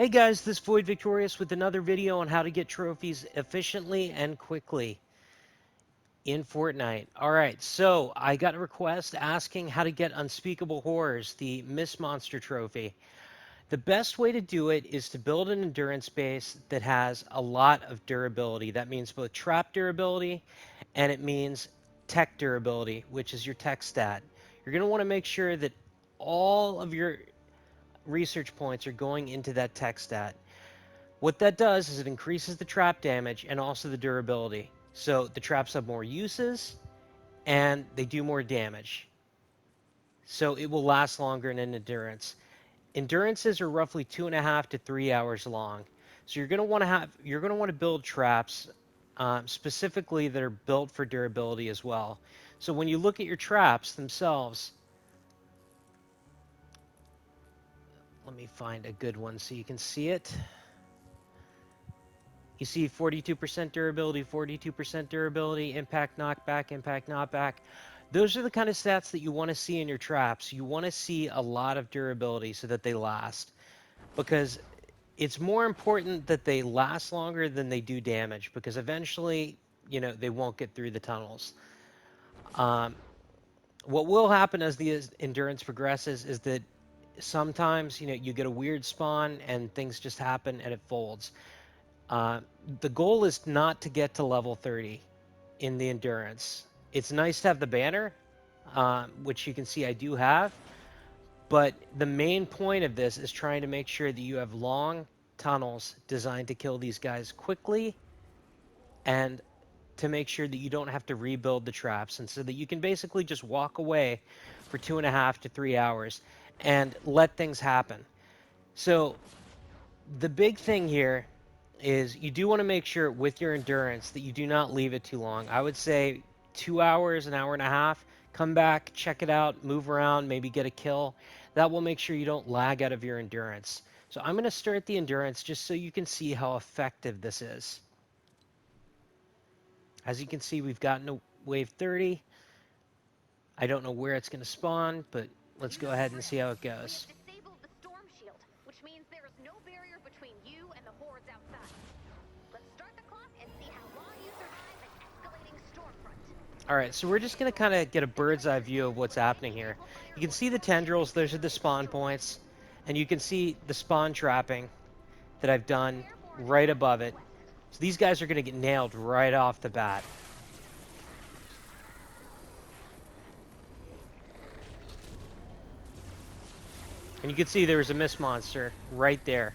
Hey guys, this is Void Victorious with another video on how to get trophies efficiently and quickly in Fortnite. Alright, so I got a request asking how to get Unspeakable Horrors, the Miss Monster trophy. The best way to do it is to build an endurance base that has a lot of durability. That means both trap durability and it means tech durability, which is your tech stat. You're going to want to make sure that all of your research points are going into that tech stat. What that does is it increases the trap damage and also the durability. So the traps have more uses and they do more damage. So it will last longer in an endurance. Endurances are roughly 2.5 to 3 hours long. So you're going to want to build traps specifically that are built for durability as well. So when you look at your traps themselves, let me find a good one so you can see it. You see 42% durability, 42% durability, impact knockback, impact knockback. Those are the kind of stats that you want to see in your traps. You want to see a lot of durability so that they last. Because it's more important that they last longer than they do damage. Because eventually, they won't get through the tunnels. Um, what will happen as the endurance progresses is that sometimes, you get a weird spawn and things just happen and it folds. Uh, the goal is not to get to level 30 in the endurance. It's nice to have the banner, which you can see I do have, but the main point of this is trying to make sure that you have long tunnels designed to kill these guys quickly and to make sure that you don't have to rebuild the traps and so that you can basically just walk away for 2.5 to 3 hours and let things happen. So the big thing here is you do want to make sure with your endurance that you do not leave it too long. I would say 2 hours, an hour and a half. Come back, check it out, move around, maybe get a kill. That will make sure you don't lag out of your endurance. So I'm going to start the endurance just so you can see how effective this is. As you can see, we've gotten to wave 30. I don't know where it's going to spawn, but let's go ahead and see how it goes. We have disabled the storm shield, which means there is no barrier between you and the hordes outside. Let's start the clock and see how long you survive an escalating storm front. All right, so we're just going to kind of get a bird's eye view of what's happening here. You can see the tendrils, those are the spawn points, and you can see the spawn trapping that I've done right above it. So these guys are going to get nailed right off the bat. And you can see there's a mist monster right there.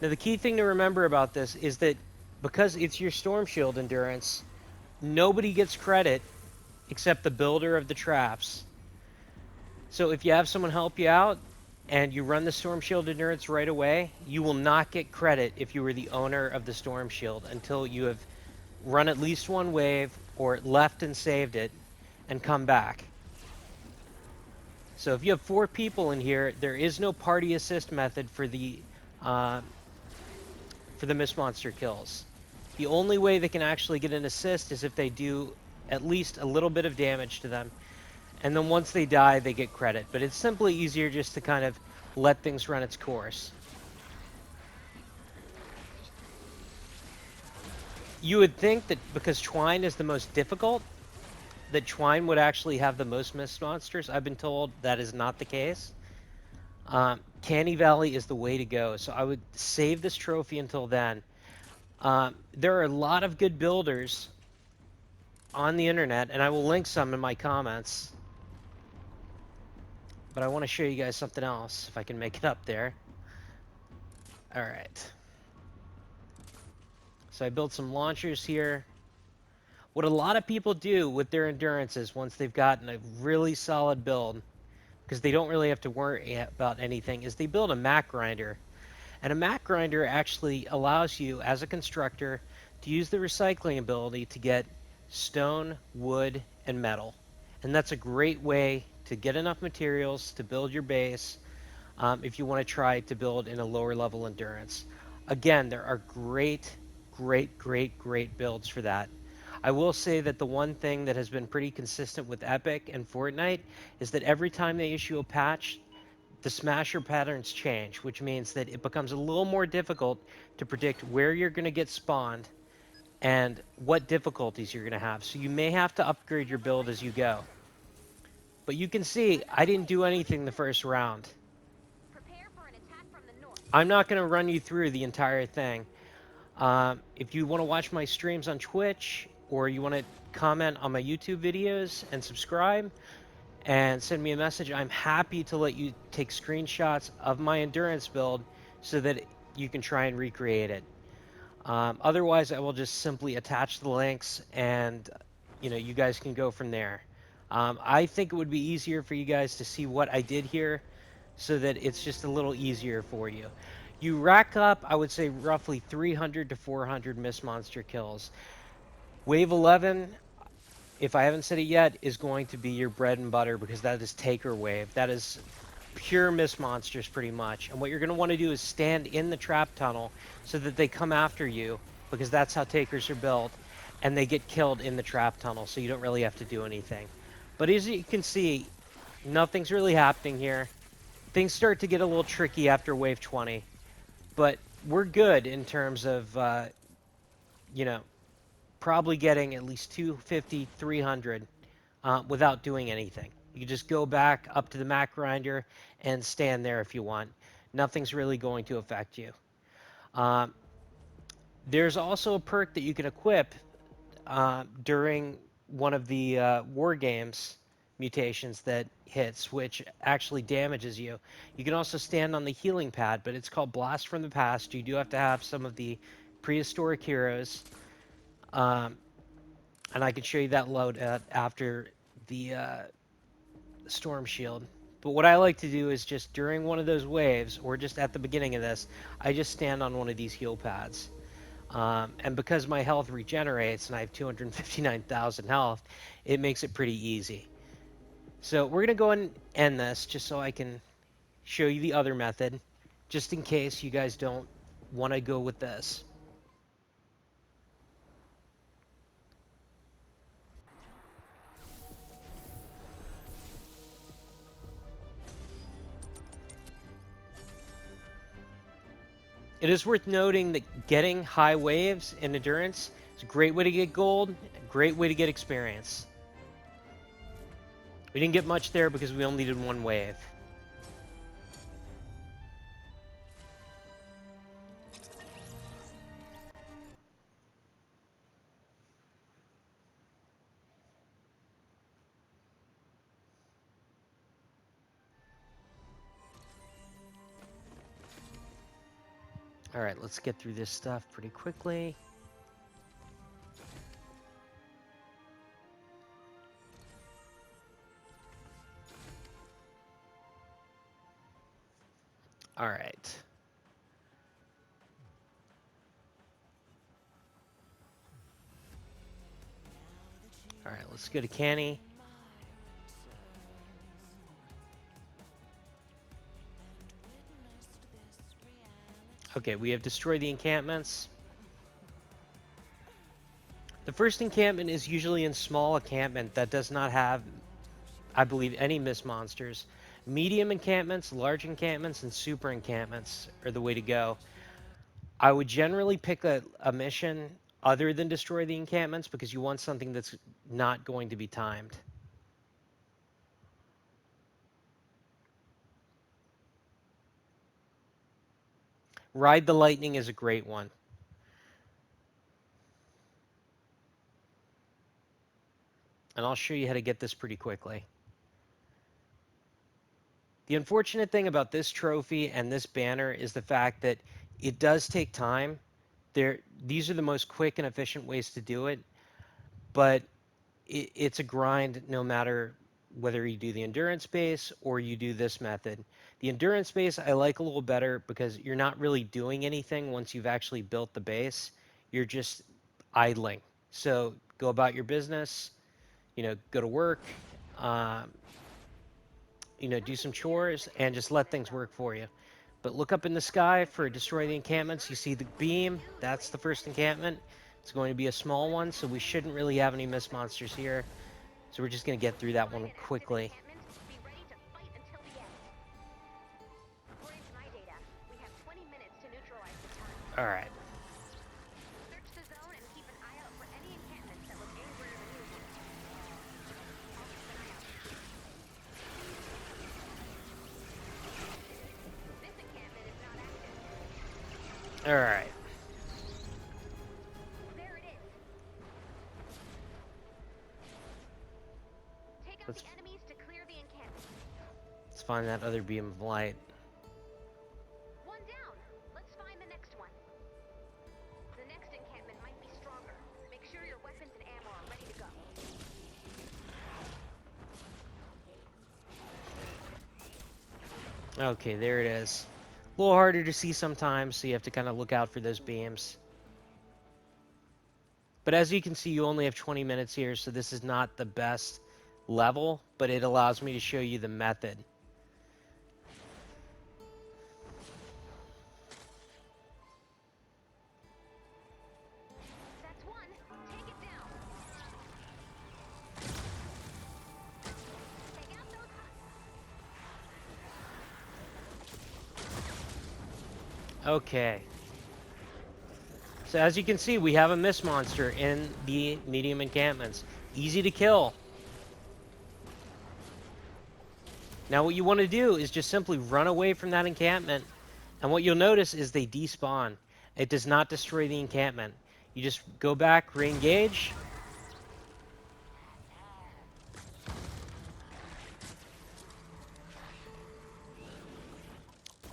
Now the key thing to remember about this is that because it's your storm shield endurance, nobody gets credit except the builder of the traps. So if you have someone help you out and you run the storm shield endurance right away, you will not get credit if you were the owner of the storm shield until you have run at least one wave or left and saved it and come back. So if you have 4 people in here, there is no party assist method uh, for the Mist Monster kills. The only way they can actually get an assist is if they do at least a little bit of damage to them. And then once they die, they get credit. But it's simply easier just to kind of let things run its course. You would think that because Twine is the most difficult, that Twine would actually have the most Mist Monsters. I've been told that is not the case. Canny Valley is the way to go. So I would save this trophy until then. There are a lot of good builders on the internet, and I will link some in my comments. But I want to show you guys something else, if I can make it up there. Alright. So I built some launchers here. What a lot of people do with their endurances once they've gotten a really solid build, because they don't really have to worry about anything, is they build a Mac grinder. And a Mac grinder actually allows you, as a constructor, to use the recycling ability to get stone, wood, and metal. And that's a great way to get enough materials to build your base if you want to try to build in a lower level endurance. Again, there are great great builds for that. I will say that the one thing that has been pretty consistent with Epic and Fortnite is that every time they issue a patch, the smasher patterns change, which means that it becomes a little more difficult to predict where you're going to get spawned and what difficulties you're going to have. So you may have to upgrade your build as you go. But you can see I didn't do anything the first round. Prepare for an attack from the north. I'm not going to run you through the entire thing. If you want to watch my streams on Twitch or you want to comment on my YouTube videos and subscribe and send me a message, I'm happy to let you take screenshots of my endurance build so that you can try and recreate it. Otherwise, I will just simply attach the links and you guys can go from there. I think it would be easier for you guys to see what I did here so that it's just a little easier for you. You rack up, I would say, roughly 300 to 400 Miss Monster kills. Wave 11, if I haven't said it yet, is going to be your bread and butter because that is Taker Wave. That is pure Miss Monsters pretty much. And what you're going to want to do is stand in the trap tunnel so that they come after you because that's how Takers are built. And they get killed in the trap tunnel so you don't really have to do anything. But as you can see, nothing's really happening here. Things start to get a little tricky after wave 20, but we're good in terms of, you know, probably getting at least 250, 300 without doing anything. You can just go back up to the Mac grinder and stand there if you want. Nothing's really going to affect you. Um, there's also a perk that you can equip during one of the war games mutations that hits, which actually damages you. You can also stand on the healing pad, but it's called Blast from the Past. You do have to have some of the prehistoric heroes, um, and I can show you that load after the Storm Shield. But what I like to do is just during one of those waves, or just at the beginning of this, I just stand on one of these heal pads. And because my health regenerates and I have 259,000 health, it makes it pretty easy. So we're going to go and end this just so I can show you the other method, just in case you guys don't want to go with this. It is worth noting that getting high waves in endurance is a great way to get gold, a great way to get experience. We didn't get much there because we only did one wave. All right, let's get through this stuff pretty quickly. All right. All right, let's go to Canny. Okay, we have destroyed the encampments. The first encampment is usually in small encampment that does not have, I believe, any Miss Monsters. Medium encampments, large encampments, and super encampments are the way to go. I would generally pick a mission other than destroy the encampments because you want something that's not going to be timed. Ride the Lightning is a great one. And I'll show you how to get this pretty quickly. The unfortunate thing about this trophy and this banner is the fact that it does take time. These are the most quick and efficient ways to do it, but it's a grind no matter whether you do the endurance base or you do this method. The endurance base I like a little better because you're not really doing anything once you've actually built the base. You're just idling. So go about your business, go to work, do some chores and just let things work for you. But look up in the sky for destroy the encampments. You see the beam. That's the first encampment. It's going to be a small one, so we shouldn't really have any mist monsters here. So we're just going to get through that one quickly. Be ready to fight until the end. According to my data, we have 20 minutes to neutralize the turret. All right. Search the zone and keep an eye out for any encampments that look angrier than usual. This encampment is not active. All right. There it is. Take out Let's- the enemies to clear the encampment. Let's find that other beam of light. One down. Let's find the next one. The next encampment might be stronger. Make sure your weapons and ammo are ready to go. Okay, there it is. A little harder to see sometimes, so you have to kind of look out for those beams. But as you can see, you only have 20 minutes here, so this is not the best level, but it allows me to show you the method. That's one. Take it down. Take out those huts. Okay. So as you can see, we have a mist monster in the medium encampments. Easy to kill. Now what you want to do is just simply run away from that encampment, and what you'll notice is they despawn. It does not destroy the encampment. You just go back, re-engage.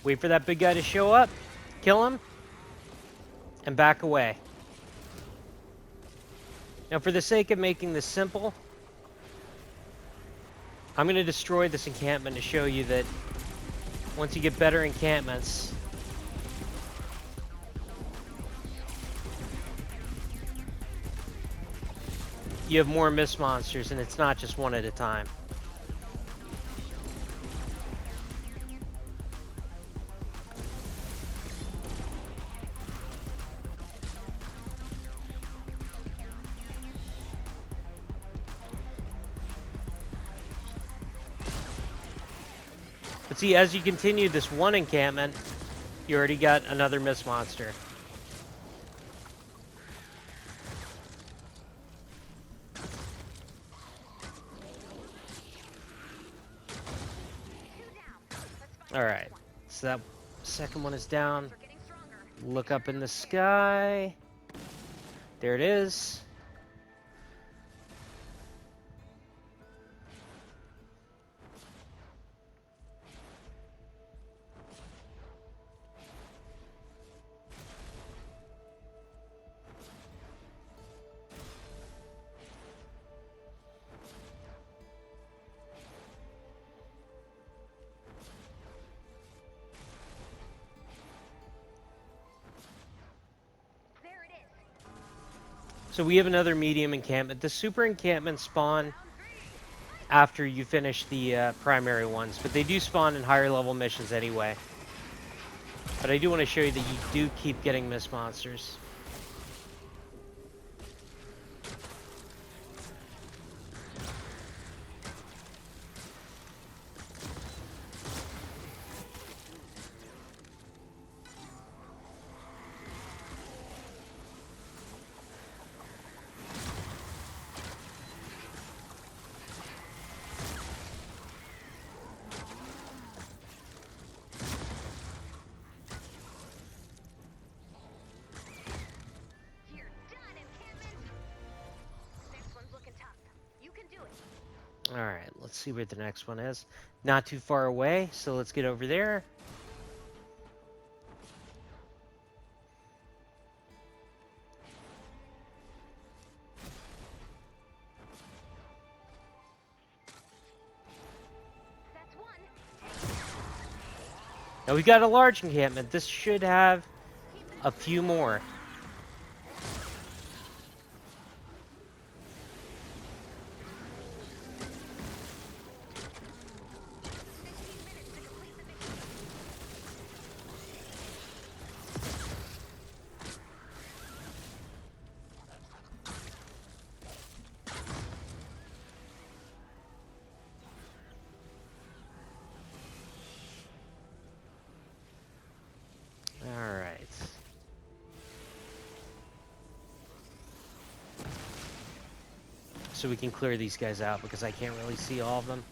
Wait for that big guy to show up, kill him, and back away. Now for the sake of making this simple, I'm going to destroy this encampment to show you that once you get better encampments, you have more mist monsters, and it's not just one at a time. But see, as you continue this one encampment, you already got another mist monster. Alright, so that second one is down. We're getting stronger. Look up in the sky. There it is. There it is. So we have another medium encampment. The super encampments spawn after you finish the primary ones, but they do spawn in higher level missions anyway. But I do want to show you that you do keep getting mist monsters. You're done, encampment. Next one's looking tough. You can do it. Alright, let's see where the next one is. Not too far away, so let's get over there. That's one. Now we got a large encampment. This should have a few more. so we can clear these guys out because I can't really see all of them.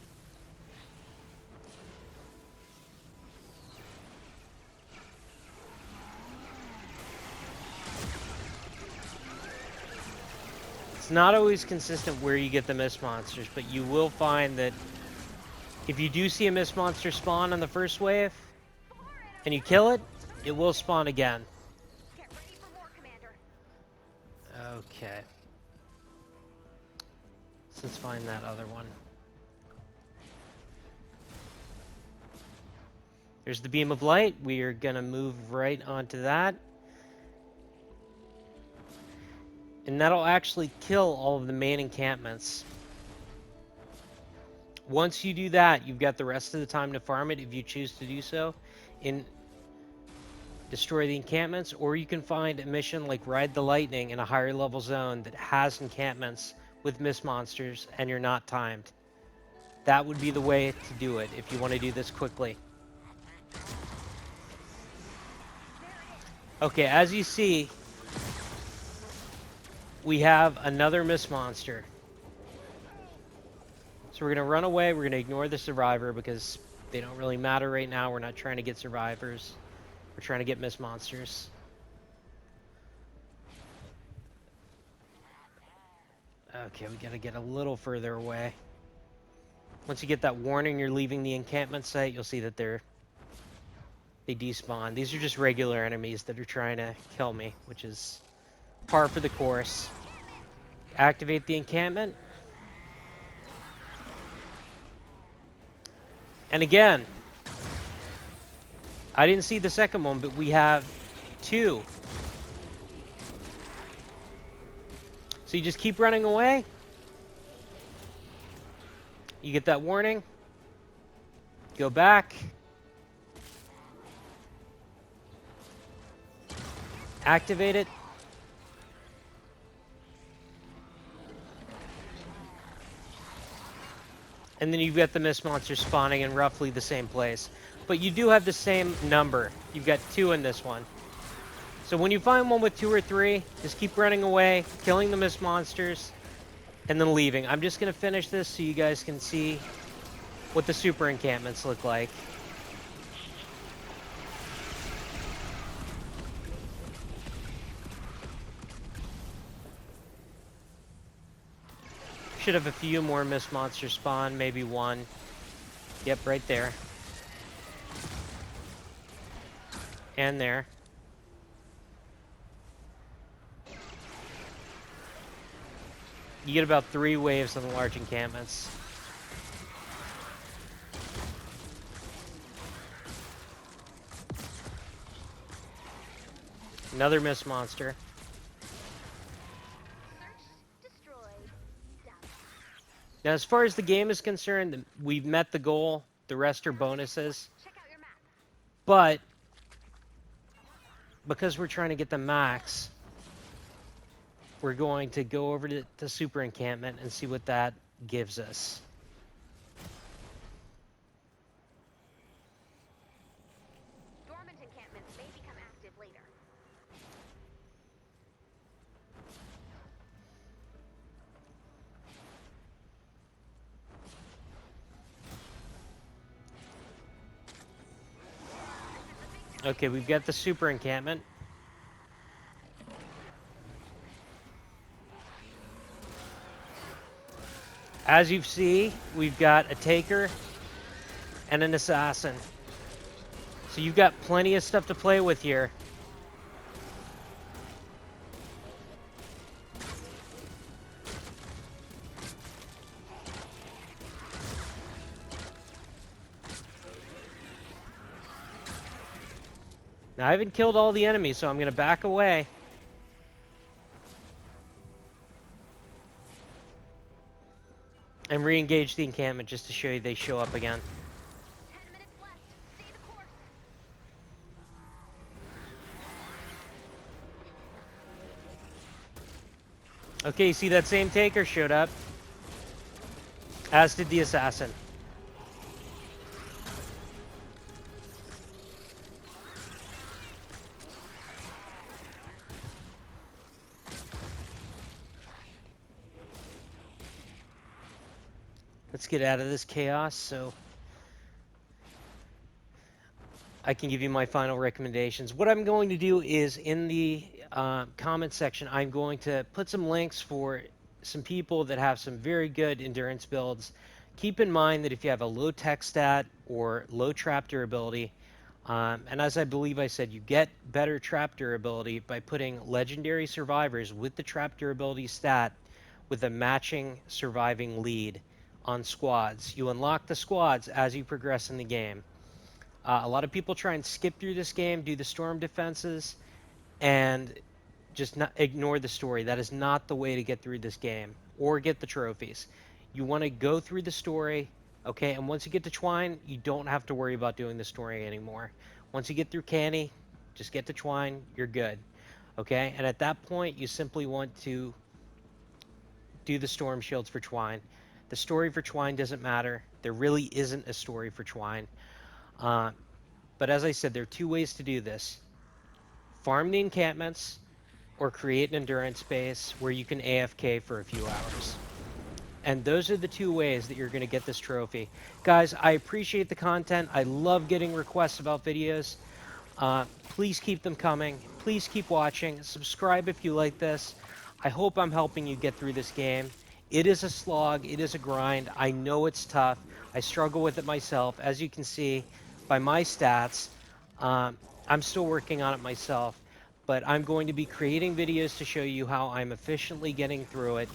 It's not always consistent where you get the mist monsters, but you will find that if you do see a mist monster spawn on the first wave and you kill it, it will spawn again. Get ready for more, Commander. Okay. Let's find that other one. There's the beam of light. We are gonna move right onto that. And that'll actually kill all of the main encampments. Once you do that, you've got the rest of the time to farm it if you choose to do so. Destroy the encampments, or you can find a mission like Ride the Lightning in a higher level zone that has encampments with mist monsters and you're not timed. That would be the way to do it if you want to do this quickly. Okay, as you see, we have another mist monster. So we're going to run away. We're going to ignore the survivor because they don't really matter right now. We're not trying to get survivors. We're trying to get mist monsters. Okay, we got to get a little further away. Once you get that warning you're leaving the encampment site, you'll see that they despawn. These are just regular enemies that are trying to kill me, which is par for the course. Activate the encampment. And again, I didn't see the second one, but we have two. So you just keep running away. You get that warning. Go back. Activate it. And then you've got the mist monster spawning in roughly the same place. But you do have the same number. You've got 2 in this one. So when you find one with 2 or 3, just keep running away, killing the mist monsters, and then leaving. I'm just going to finish this so you guys can see what the super encampments look like. Should have a few more mist monsters spawn, maybe 1. Yep, right there. And there. You get about 3 waves on the large encampments. Another mist monster. Search, destroyed, done. Now, as far as the game is concerned, we've met the goal. The rest are bonuses. Check out your map. But because we're trying to get the max, we're going to go over to the super encampment and see what that gives us. Dormant encampments may become active later. Okay, we've got the super encampment. As you see, we've got a taker and an assassin. So you've got plenty of stuff to play with here. Now, I haven't killed all the enemies, so I'm going to back away. And re-engage the encampment just to show you they show up again. 10 minutes left. Stay the course. Okay, you see that same taker showed up. As did the assassin. Let's get out of this chaos so I can give you my final recommendations. What I'm going to do is in the comment section, I'm going to put some links for some people that have some very good endurance builds. Keep in mind that if you have a low tech stat or low trap durability, and as I believe I said, you get better trap durability by putting legendary survivors with the trap durability stat with a matching surviving lead on squads. You unlock the squads as you progress in the game. A lot of people try and skip through this game, do the storm defenses, and just not ignore the story. That is not the way to get through this game or get the trophies. You want to go through the story, okay? And once you get to Twine, you don't have to worry about doing the story anymore. Once you get through Canny, just get to Twine, you're good, okay? And at that point, you simply want to do the storm shields for Twine. The story for Twine doesn't matter. There really isn't a story for Twine. Uh, but as I said, there are two ways to do this. Farm the encampments or create an endurance base where you can AFK for a few hours. And those are the two ways that you're going to get this trophy. Guys, I appreciate the content. I love getting requests about videos. Please keep them coming. Please keep watching. Subscribe if you like this. I hope I'm helping you get through this game. It is a slog. It is a grind. I know it's tough. I struggle with it myself. As you can see by my stats, I'm still working on it myself. But I'm going to be creating videos to show you how I'm efficiently getting through it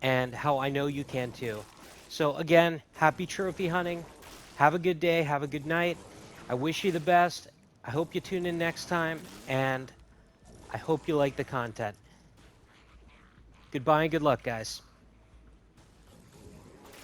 and how I know you can too. So again, happy trophy hunting. Have a good day. Have a good night. I wish you the best. I hope you tune in next time, and I hope you like the content. Goodbye and good luck, guys.